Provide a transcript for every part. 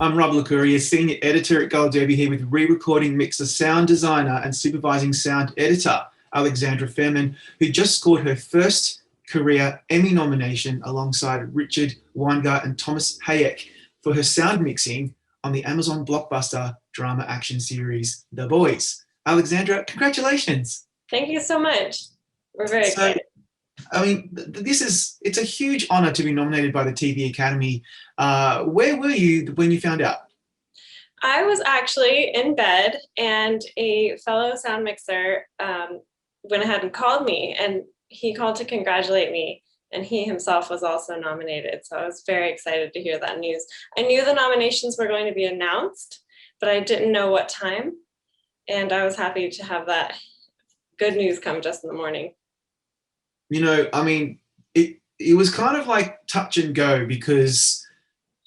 I'm Rob LaCouria, Senior Editor at Gold Derby here with re-recording mixer, sound designer and supervising sound editor, Alexandra Fehrman, who just scored her first career Emmy nomination alongside Richard Weingart and Thomas Hayek for her sound mixing on the Amazon blockbuster drama action series, The Boys. Alexandra, congratulations. Thank you so much. We're very excited. I mean, it's a huge honor to be nominated by the TV Academy. Where were you when you found out? I was actually in bed and a fellow sound mixer went ahead and called me, and he called to congratulate me, and he himself was also nominated. So I was very excited to hear that news. I knew the nominations were going to be announced, but I didn't know what time. And I was happy to have that good news come just in the morning. You know, I mean, it was kind of like touch and go because,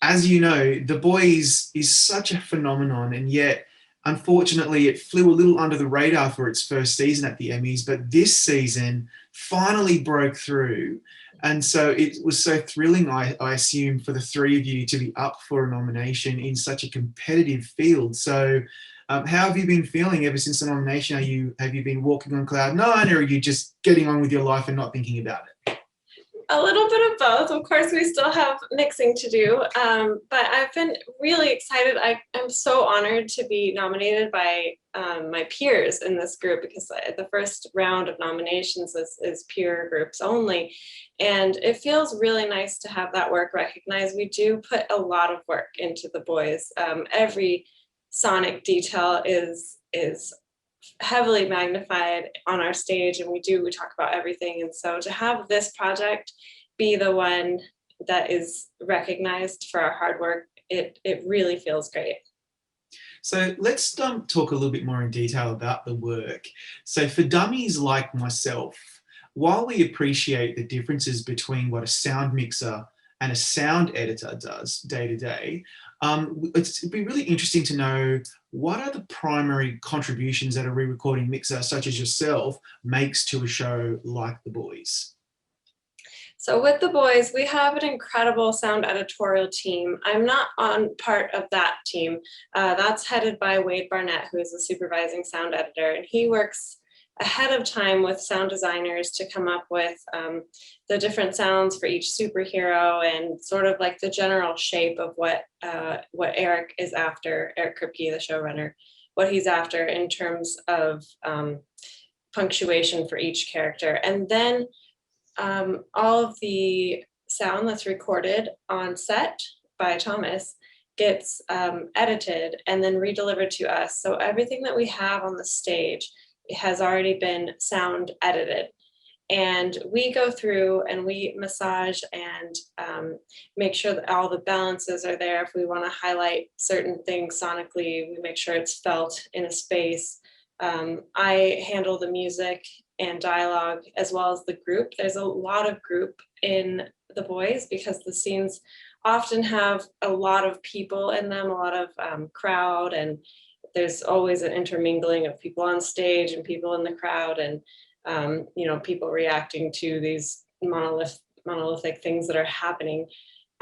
as you know, The Boys is such a phenomenon, and yet, unfortunately, it flew a little under the radar for its first season at the Emmys, but this season finally broke through. And so it was so thrilling, I assume, for the three of you to be up for a nomination in such a competitive field. So how have you been feeling ever since the nomination? Have you been walking on cloud nine, or are you just getting on with your life and not thinking about it? A little bit of both. Of course, we still have mixing to do, but I've been really excited. I'm so honored to be nominated by my peers in this group, because the first round of nominations is peer groups only. And it feels really nice to have that work recognized. We do put a lot of work into The Boys. Every sonic detail is heavily magnified on our stage, and we talk about everything. And so to have this project be the one that is recognized for our hard work, it really feels great. So let's talk a little bit more in detail about the work. So for dummies like myself, while we appreciate the differences between what a sound mixer and a sound editor does day to day, it'd be really interesting to know, what are the primary contributions that a re-recording mixer such as yourself makes to a show like The Boys? So with The Boys, we have an incredible sound editorial team. I'm not on part of that team. That's headed by Wade Barnett, who is the supervising sound editor, and he works ahead of time with sound designers to come up with the different sounds for each superhero, and sort of like the general shape of what Eric is after, Eric Kripke, the showrunner, what he's after in terms of punctuation for each character. And then all of the sound that's recorded on set by Thomas gets edited and then redelivered to us. So everything that we have on the stage has already been sound edited, and we go through and we massage and make sure that all the balances are there. If we want to highlight certain things sonically, we make sure it's felt in a space. I handle the music and dialogue as well as the group. There's a lot of group in The Boys because the scenes often have a lot of people in them, a lot of crowd, and there's always an intermingling of people on stage and people in the crowd, and people reacting to these monolithic things that are happening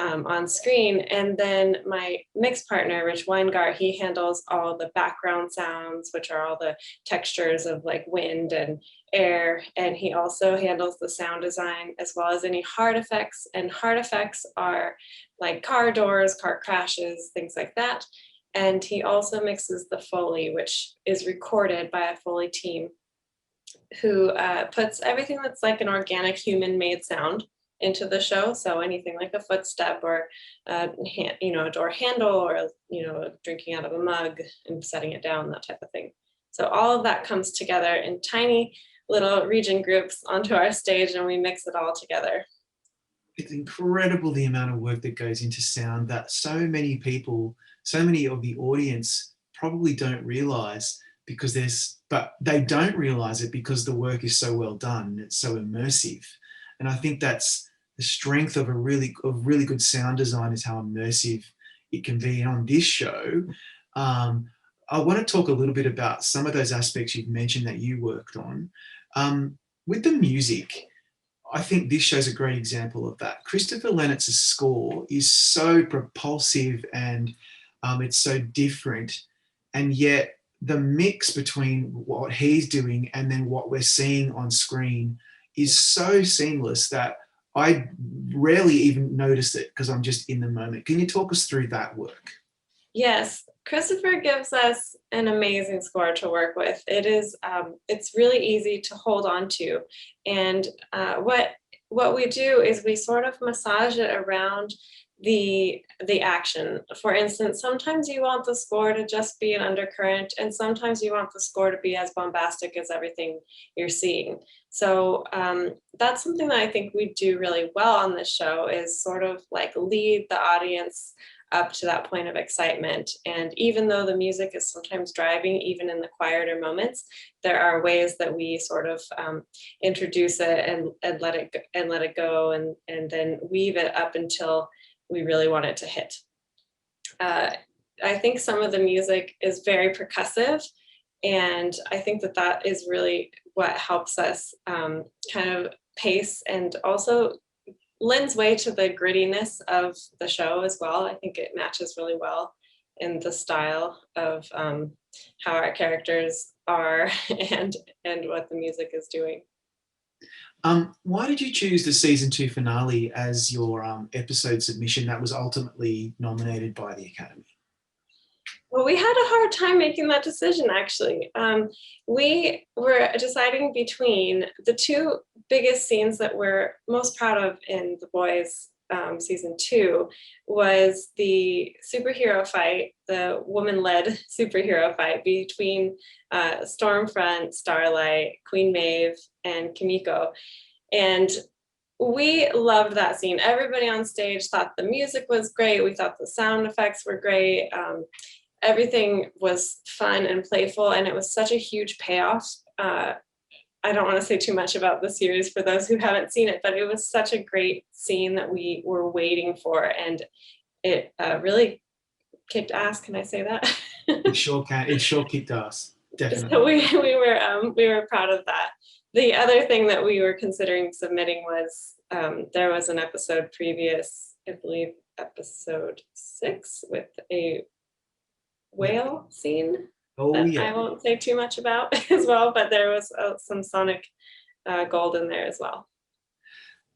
on screen. And then my mix partner, Rich Weingart, he handles all the background sounds, which are all the textures of like wind and air. And he also handles the sound design as well as any hard effects. And hard effects are like car doors, car crashes, things like that. And he also mixes the Foley, which is recorded by a Foley team who puts everything that's like an organic human-made sound into the show. So anything like a footstep or a door handle, or drinking out of a mug and setting it down, that type of thing. So all of that comes together in tiny little region groups onto our stage, and we mix it all together. It's incredible the amount of work that goes into sound that so many people, so many of the audience probably don't realize, but they don't realize it because the work is so well done. It's so immersive. And I think that's the strength of really good sound design, is how immersive it can be. And on this show, I want to talk a little bit about some of those aspects you've mentioned that you worked on. With the music, I think this show's a great example of that. Christopher Lennox's score is so propulsive and It's so different. And yet the mix between what he's doing and then what we're seeing on screen is so seamless that I rarely even notice it because I'm just in the moment. Can you talk us through that work? Yes, Christopher gives us an amazing score to work with. It's really easy to hold on to, and what we do is we sort of massage it around the action. For instance, sometimes you want the score to just be an undercurrent, and sometimes you want the score to be as bombastic as everything you're seeing. So that's something that I think we do really well on this show, is sort of like lead the audience up to that point of excitement. And even though the music is sometimes driving, even in the quieter moments, there are ways that we sort of introduce it and let it go, and then weave it up until we really want it to hit. I think some of the music is very percussive, and I think that is really what helps us kind of pace, and also lends way to the grittiness of the show as well. I think it matches really well in the style of how our characters are and what the music is doing. Why did you choose the season 2 finale as your episode submission that was ultimately nominated by the Academy? Well, we had a hard time making that decision, actually. We were deciding between the two biggest scenes that we're most proud of in The Boys season 2 was the superhero fight, the woman-led superhero fight between Stormfront, Starlight, Queen Maeve, and Kimiko. And we loved that scene. Everybody on stage thought the music was great. We thought the sound effects were great. Everything was fun and playful, and it was such a huge payoff. I don't want to say too much about the series for those who haven't seen it, but it was such a great scene that we were waiting for, and it really kicked ass. Can I say that? It sure can. It sure kicked ass. Definitely. So we were proud of that. The other thing that we were considering submitting was there was an episode previous, I believe episode 6, with a whale scene. Oh, yeah. I won't say too much about as well, but there was some sonic gold in there as well.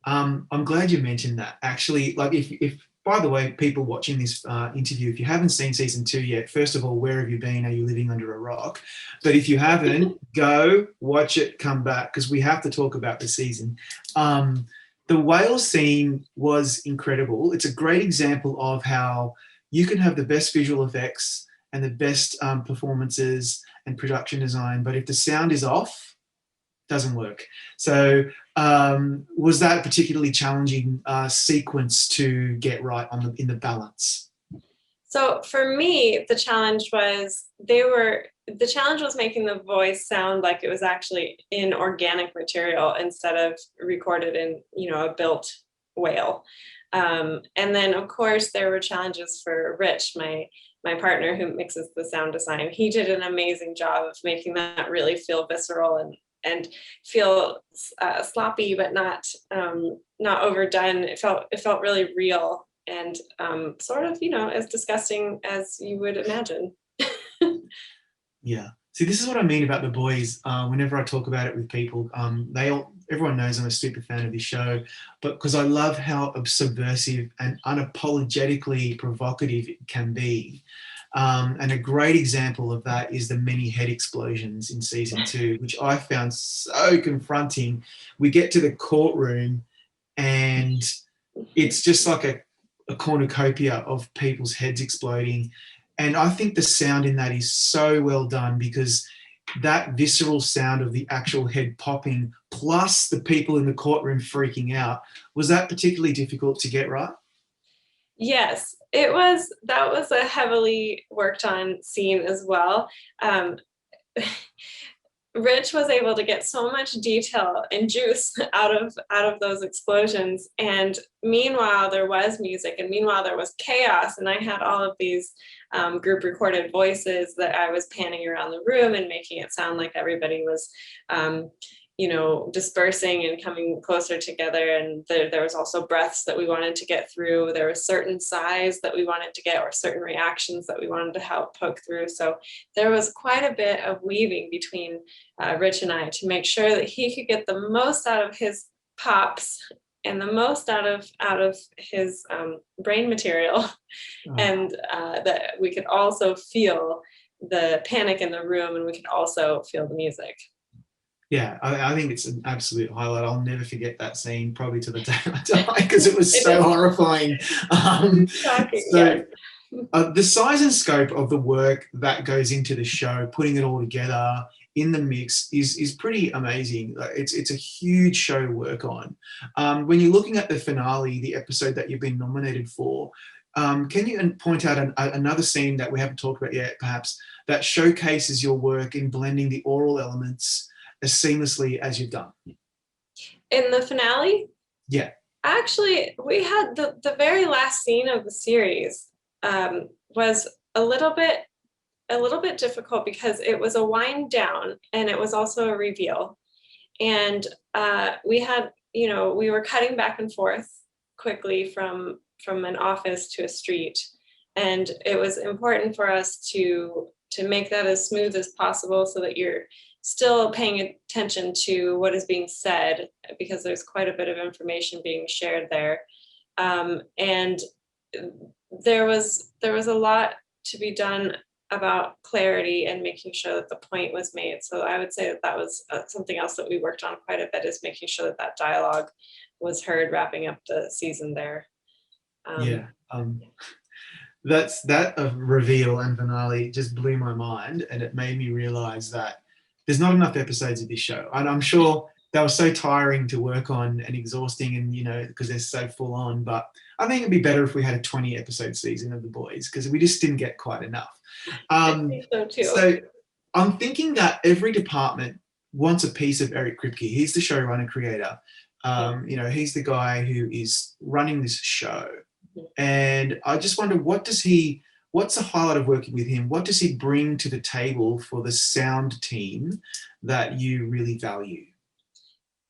I'm glad you mentioned that. Actually, like if by the way, people watching this interview, if you haven't seen season 2 yet, first of all, where have you been? Are you living under a rock? But if you haven't, go watch it, come back, because we have to talk about the season. The whale scene was incredible. It's a great example of how you can have the best visual effects and the best performances and production design, but if the sound is off, it doesn't work. So was that a particularly challenging sequence to get right in the balance? So for me, the challenge was making the voice sound like it was actually in organic material instead of recorded in, a built whale. And then of course there were challenges for Rich, my partner who mixes the sound design. He did an amazing job of making that really feel visceral and feel sloppy, but not overdone. It felt really real and sort of, as disgusting as you would imagine. Yeah. See, this is what I mean about The Boys. Whenever I talk about it with people, everyone knows I'm a super fan of this show, but because I love how subversive and unapologetically provocative it can be. And a great example of that is the many head explosions in season 2, which I found so confronting. We get to the courtroom and it's just like a cornucopia of people's heads exploding. And I think the sound in that is so well done, because that visceral sound of the actual head popping plus the people in the courtroom freaking out, was that particularly difficult to get right? Yes, it was. That was a heavily worked on scene as well. Rich was able to get so much detail and juice out of those explosions. And meanwhile, there was music, and meanwhile, there was chaos. And I had all of these group recorded voices that I was panning around the room and making it sound like everybody was, dispersing and coming closer together. And there was also breaths that we wanted to get through. There was certain sighs that we wanted to get, or certain reactions that we wanted to help poke through. So there was quite a bit of weaving between Rich and I to make sure that he could get the most out of his pops and the most out of his brain material, and that we could also feel the panic in the room, and we could also feel the music. Yeah, I think it's an absolute highlight. I'll never forget that scene, probably to the day I die, because it was so horrifying. Shocking, yes. The size and scope of the work that goes into the show, putting it all together in the mix, is pretty amazing. It's a huge show to work on. When you're looking at the finale, the episode that you've been nominated for, can you point out another scene that we haven't talked about yet, perhaps, that showcases your work in blending the oral elements as seamlessly as you've done? In the finale? Yeah. Actually, we had the very last scene of the series was a little bit difficult because it was a wind down and it was also a reveal. And we had, we were cutting back and forth quickly from an office to a street. And it was important for us to make that as smooth as possible so that you're still paying attention to what is being said, because there's quite a bit of information being shared there. And there was a lot to be done about clarity and making sure that the point was made. So I would say that was something else that we worked on quite a bit, is making sure that dialogue was heard, wrapping up the season there. That reveal and finale just blew my mind, and it made me realize that there's not enough episodes of this show. And I'm sure they were so tiring to work on and exhausting, and because they're so full on. But I think it'd be better if we had a 20 episode season of The Boys, because we just didn't get quite enough. I think so too. So I'm thinking that every department wants a piece of Eric Kripke. He's the showrunner creator. He's the guy who is running this show. And I just wonder, what's the highlight of working with him? What does he bring to the table for the sound team that you really value?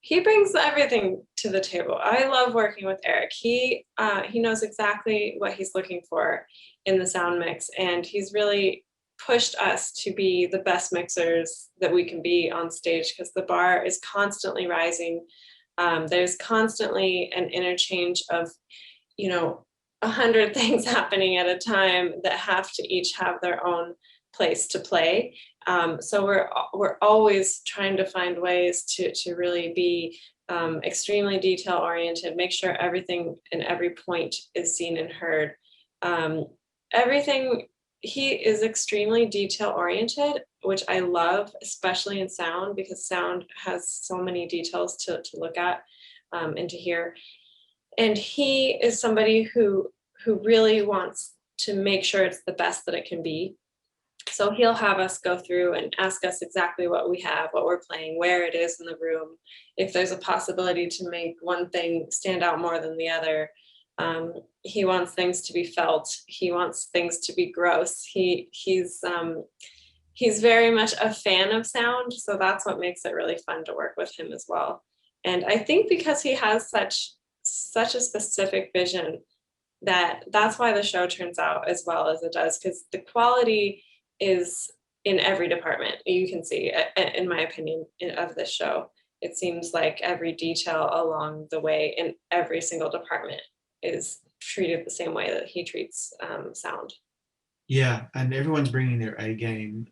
He brings everything to the table. I love working with Eric. He knows exactly what he's looking for in the sound mix, and he's really pushed us to be the best mixers that we can be on stage, because the bar is constantly rising. There's constantly an interchange of 100 things happening at a time that have to each have their own place to play. So we're always trying to find ways to really be extremely detail oriented, make sure everything and every point is seen and heard. He is extremely detail oriented, which I love, especially in sound, because sound has so many details to look at and to hear. And he is somebody who really wants to make sure it's the best that it can be. So he'll have us go through and ask us exactly what we have, what we're playing, where it is in the room, if there's a possibility to make one thing stand out more than the other. He wants things to be felt. He wants things to be gross. He's very much a fan of sound, so that's what makes it really fun to work with him as well. And I think because he has such a specific vision, that's why the show turns out as well as it does, because the quality is in every department. You can see, in my opinion, of this show, it seems like every detail along the way in every single department is treated the same way that he treats sound. Yeah, and everyone's bringing their A game,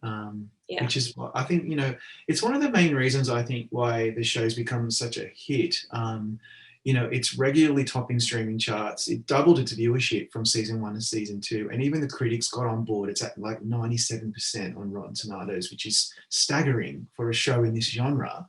which is, I think, it's one of the main reasons I think why the show's become such a hit. It's regularly topping streaming charts. It doubled its viewership from season 1 to season 2, and even the critics got on board. It's at like 97% on Rotten Tomatoes, which is staggering for a show in this genre.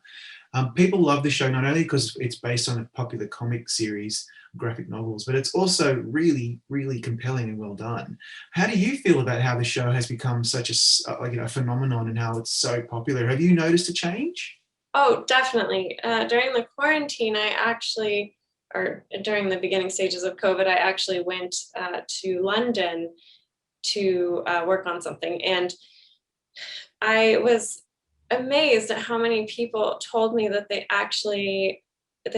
People love the show not only because it's based on a popular comic series, graphic novels, but it's also really, really compelling and well done. How do you feel about how the show has become such a phenomenon and how it's so popular? Have you noticed a change? Oh, definitely. During the quarantine, during the beginning stages of COVID, I actually went to London to work on something. And I was amazed at how many people told me that they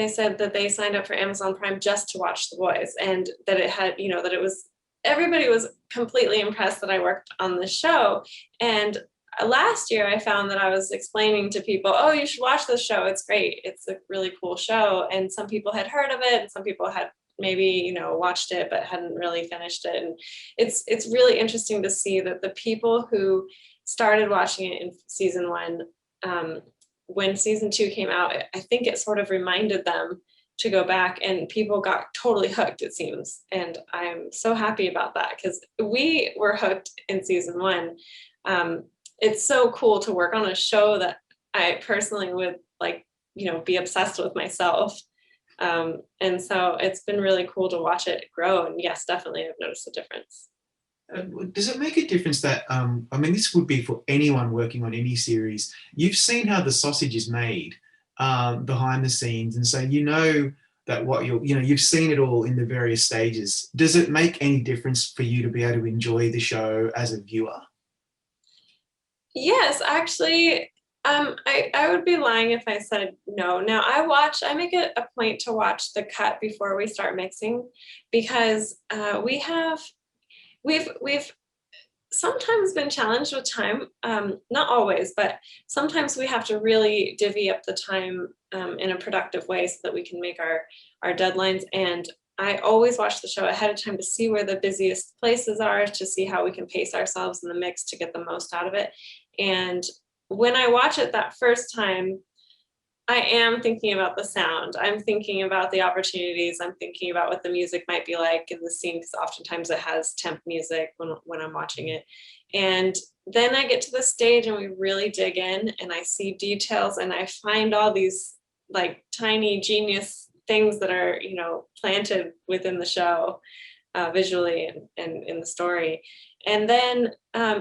said that they signed up for Amazon Prime just to watch The Boys, and that it had, that it was, everybody was completely impressed that I worked on the show. And last year I found that I was explaining to people, oh, you should watch this show. It's great. It's a really cool show. And some people had heard of it, and some people had maybe, watched it, but hadn't really finished it. And it's really interesting to see that the people who started watching it in season 1, when season 2 came out, I think it sort of reminded them to go back, and people got totally hooked, it seems. And I'm so happy about that, because we were hooked in season 1. It's so cool to work on a show that I personally would be obsessed with myself. And so it's been really cool to watch it grow. And yes, definitely I've noticed a difference. Does it make a difference that, this would be for anyone working on any series. You've seen how the sausage is made behind the scenes. And so that what you've seen it all in the various stages. Does it make any difference for you to be able to enjoy the show as a viewer? Yes, actually, I would be lying if I said no. Now I make it a point to watch the cut before we start mixing, because we've sometimes been challenged with time, not always, but sometimes we have to really divvy up the time in a productive way so that we can make our deadlines. And I always watch the show ahead of time to see where the busiest places are, to see how we can pace ourselves in the mix to get the most out of it. And when I watch it that first time, I am thinking about the sound. I'm thinking about the opportunities. I'm thinking about what the music might be like in the scene, because oftentimes it has temp music when I'm watching it. And then I get to the stage and we really dig in, and I see details, and I find all these tiny genius things that are, planted within the show visually and in the story. And then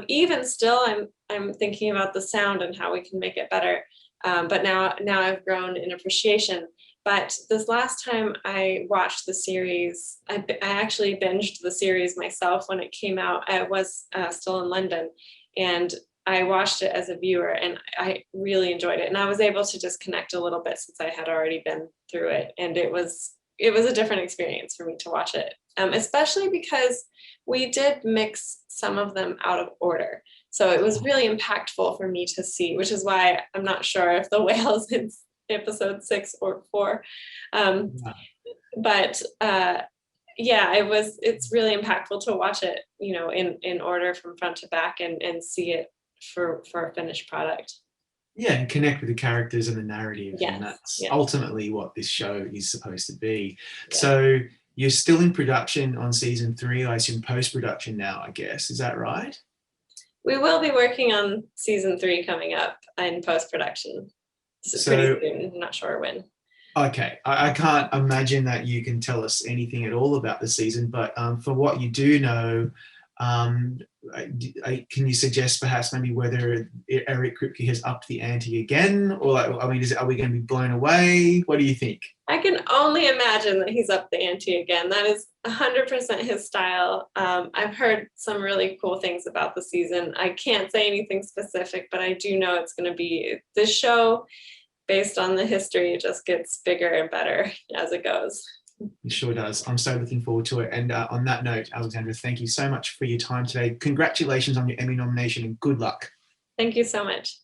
even still, I'm thinking about the sound and how we can make it better. But now I've grown in appreciation. But this last time I watched the series, I actually binged the series myself when it came out. I was still in London, and I watched it as a viewer, and I really enjoyed it. And I was able to disconnect a little bit since I had already been through it. And it was a different experience for me to watch it, especially because we did mix some of them out of order. So it was really impactful for me to see, which is why I'm not sure if the whale's in episode 6 or 4. But it's really impactful to watch it, in order from front to back, and see it for a finished product. Yeah, and connect with the characters and the narrative. Yes, and that's yes. ultimately what this show is supposed to be. Yeah. So you're still in production on season 3, I assume post-production now, I guess. Is that right? We will be working on season 3 coming up in post-production. So pretty soon. I'm not sure when. Okay, I can't imagine that you can tell us anything at all about the season, but for what you do know, can you suggest perhaps maybe whether Eric Kripke has upped the ante again, or are we going to be blown away? What do you think? I can only imagine that he's upped the ante again. That is 100% his style. I've heard some really cool things about the season. I can't say anything specific, but I do know it's going to be this show. Based on the history, it just gets bigger and better as it goes. It sure does. I'm so looking forward to it. And on that note, Alexandra, thank you so much for your time today. Congratulations on your Emmy nomination, and good luck. Thank you so much.